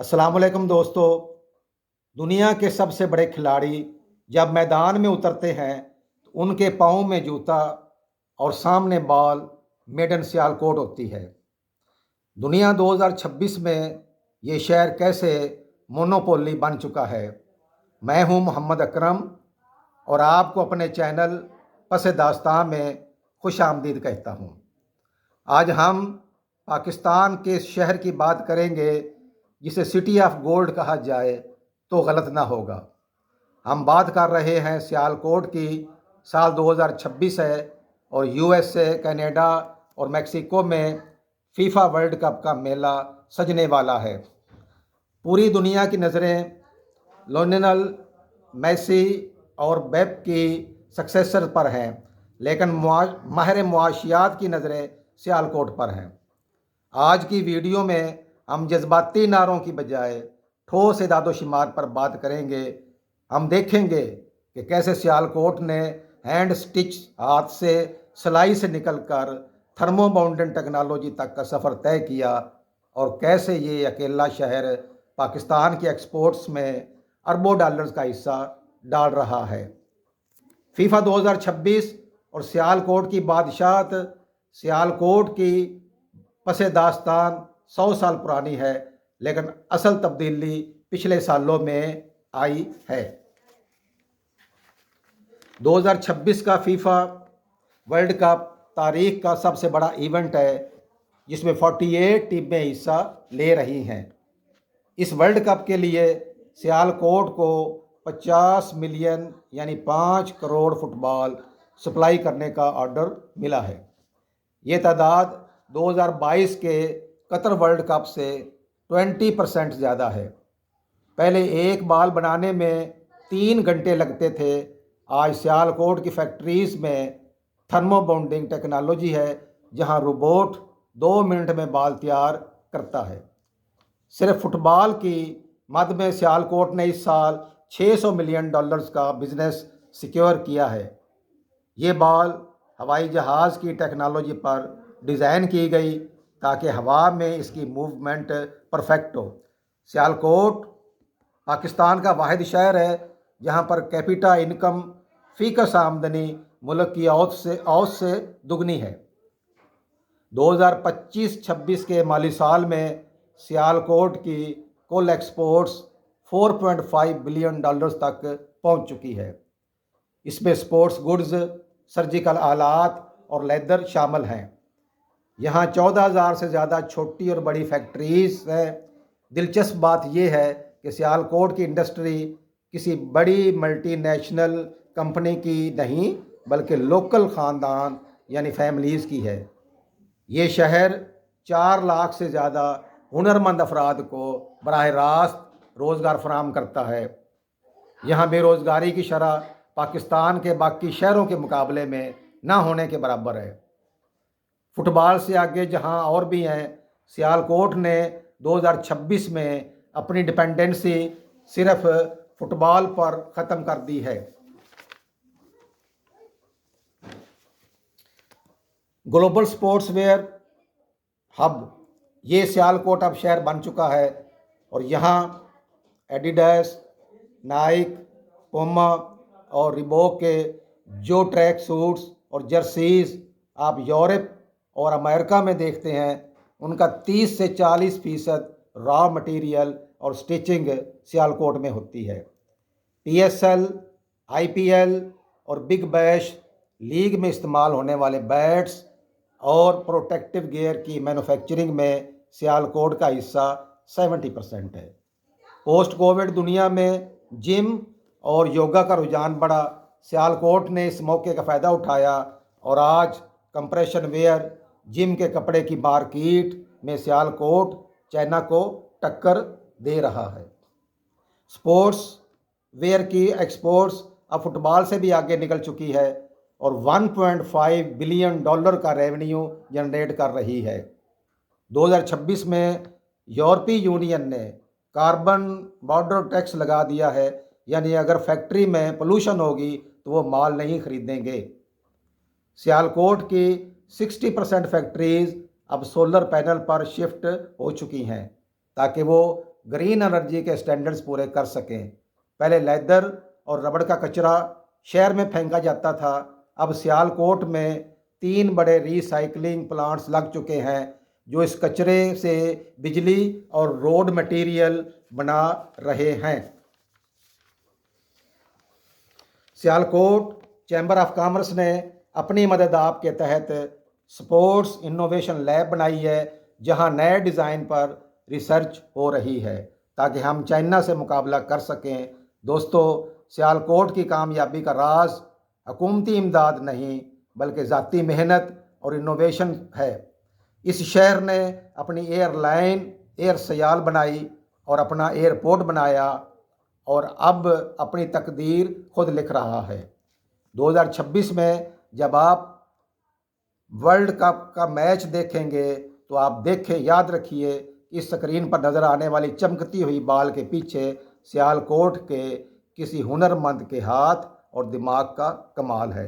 अस्सलाम वालेकुम दोस्तों। दुनिया के सबसे बड़े खिलाड़ी जब मैदान में उतरते हैं तो उनके पाँव में जूता और सामने बॉल मेडन सियालकोट होती है। दुनिया 2026 में ये शहर कैसे मोनोपोली बन चुका है। मैं हूं मोहम्मद अकरम और आपको अपने चैनल पस दास्तां में खुश आमदीद कहता हूं। आज हम पाकिस्तान के शहर की बात करेंगे जिसे सिटी ऑफ गोल्ड कहा जाए तो गलत ना होगा। हम बात कर रहे हैं सियालकोट की। साल 2026 है और यूएसए, कनाडा और मेक्सिको में फीफा वर्ल्ड कप का मेला सजने वाला है। पूरी दुनिया की नज़रें लियोनेल मेसी और बेप की सक्सेसर पर हैं, लेकिन माहिर मुआशियात की नज़रें सियालकोट पर हैं। आज की वीडियो में हम जज्बाती नारों की बजाय ठोस इदादोशुमार पर बात करेंगे। हम देखेंगे कि कैसे सियालकोट ने हैंड स्टिच हाथ से सिलाई से निकलकर थर्मोबाउंडेड टेक्नोलॉजी तक का सफ़र तय किया और कैसे ये अकेला शहर पाकिस्तान के एक्सपोर्ट्स में अरबों डॉलर्स का हिस्सा डाल रहा है। फीफा 2026 और सियालकोट की बादशाहत। सियालकोट की पसे दास्तान 100 साल पुरानी है, लेकिन असल तब्दीली पिछले सालों में आई है। 2026 का फीफा वर्ल्ड कप तारीख का सबसे बड़ा इवेंट है जिसमें 48 टीमें हिस्सा ले रही हैं। इस वर्ल्ड कप के लिए सियालकोट को 50 मिलियन यानी 5 करोड़ फुटबॉल सप्लाई करने का ऑर्डर मिला है। ये तादाद 2022 के कतर वर्ल्ड कप से 20% ज़्यादा है। पहले एक बॉल बनाने में 3 घंटे लगते थे। आज सियालकोट की फैक्ट्रीज़ में थर्मोबाउंडिंग टेक्नोलॉजी है, जहां रोबोट 2 मिनट में बॉल तैयार करता है। सिर्फ फुटबॉल की मद में सियालकोट ने इस साल $600 मिलियन का बिजनेस सिक्योर किया है। ये बॉल हवाई जहाज़ की टेक्नोलॉजी पर डिज़ाइन की गई ताकि हवा में इसकी मूवमेंट परफेक्ट हो। सियालकोट पाकिस्तान का वाहिद शहर है जहां पर कैपिटा इनकम फ़ीकस आमदनी मुल्क की औसत से दुगनी है। 2025-26 के माली साल में सियालकोट की कुल एक्सपोर्ट्स $4.5 बिलियन तक पहुंच चुकी है। इसमें स्पोर्ट्स गुड्स, सर्जिकल आलात और लेदर शामिल हैं। यहाँ 14,000 से ज़्यादा छोटी और बड़ी फैक्ट्रीज़ हैं। दिलचस्प बात यह है कि सियालकोट की इंडस्ट्री किसी बड़ी मल्टीनेशनल कंपनी की नहीं बल्कि लोकल ख़ानदान यानी फैमिलीज़ की है। ये शहर 4 लाख से ज़्यादा हुनरमंद अफराद को बराह रास्त रोज़गार फराहम करता है। यहाँ बेरोज़गारी की शरह पाकिस्तान के बाकी शहरों के मुकाबले में ना होने के बराबर है। फुटबॉल से आगे जहां और भी हैं, सियालकोट ने 2026 में अपनी डिपेंडेंसी सिर्फ फुटबॉल पर ख़त्म कर दी है। ग्लोबल स्पोर्ट्स वेयर हब ये सियालकोट अब शहर बन चुका है और यहाँ एडिडास, नाइक, पुमा और रिबॉक के जो ट्रैक सूट्स और जर्सीज आप यूरोप और अमेरिका में देखते हैं, उनका 30 से 40% रॉ मटेरियल और स्टिचिंग सियालकोट में होती है। पीएसएल, आईपीएल और बिग बैश लीग में इस्तेमाल होने वाले बैट्स और प्रोटेक्टिव गियर की मैन्युफैक्चरिंग में सियालकोट का हिस्सा 70% है। पोस्ट कोविड दुनिया में जिम और योगा का रुझान बढ़ा। सियालकोट ने इस मौके का फ़ायदा उठाया और आज कंप्रेशन वेयर, जिम के कपड़े की मार्केट में सियालकोट चाइना को टक्कर दे रहा है। स्पोर्ट्स वेयर की एक्सपोर्ट्स अब फुटबॉल से भी आगे निकल चुकी है और $1.5 बिलियन का रेवेन्यू जनरेट कर रही है। 2026 में यूरोपीय यूनियन ने कार्बन बॉर्डर टैक्स लगा दिया है, यानी अगर फैक्ट्री में पोल्यूशन होगी तो वो माल नहीं खरीदेंगे। सियालकोट की 60% फैक्ट्रीज़ अब सोलर पैनल पर शिफ्ट हो चुकी हैं ताकि वो ग्रीन एनर्जी के स्टैंडर्ड्स पूरे कर सकें। पहले लेदर और रबड़ का कचरा शहर में फेंका जाता था, अब सियालकोट में 3 बड़े रिसाइकलिंग प्लांट्स लग चुके हैं जो इस कचरे से बिजली और रोड मटेरियल बना रहे हैं। सियालकोट चैम्बर ऑफ कॉमर्स ने अपनी मदद आपके तहत स्पोर्ट्स इनोवेशन लैब बनाई है, जहां नए डिज़ाइन पर रिसर्च हो रही है ताकि हम चाइना से मुकाबला कर सकें। दोस्तों, सियालकोट की कामयाबी का राज हुकूमती इमदाद नहीं बल्कि ज़ाती मेहनत और इनोवेशन है। इस शहर ने अपनी एयरलाइन एयर सियाल बनाई और अपना एयरपोर्ट बनाया और अब अपनी तकदीर खुद लिख रहा है। 2026 में जब आप वर्ल्ड कप का मैच देखेंगे तो आप देखें, याद रखिए, इस स्क्रीन पर नज़र आने वाली चमकती हुई बाल के पीछे सियालकोट के किसी हुनरमंद के हाथ और दिमाग का कमाल है।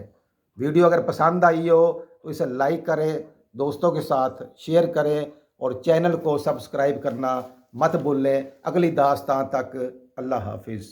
वीडियो अगर पसंद आई हो तो इसे लाइक करें, दोस्तों के साथ शेयर करें और चैनल को सब्सक्राइब करना मत भूलें। अगली दास्तान तक अल्लाह हाफिज़।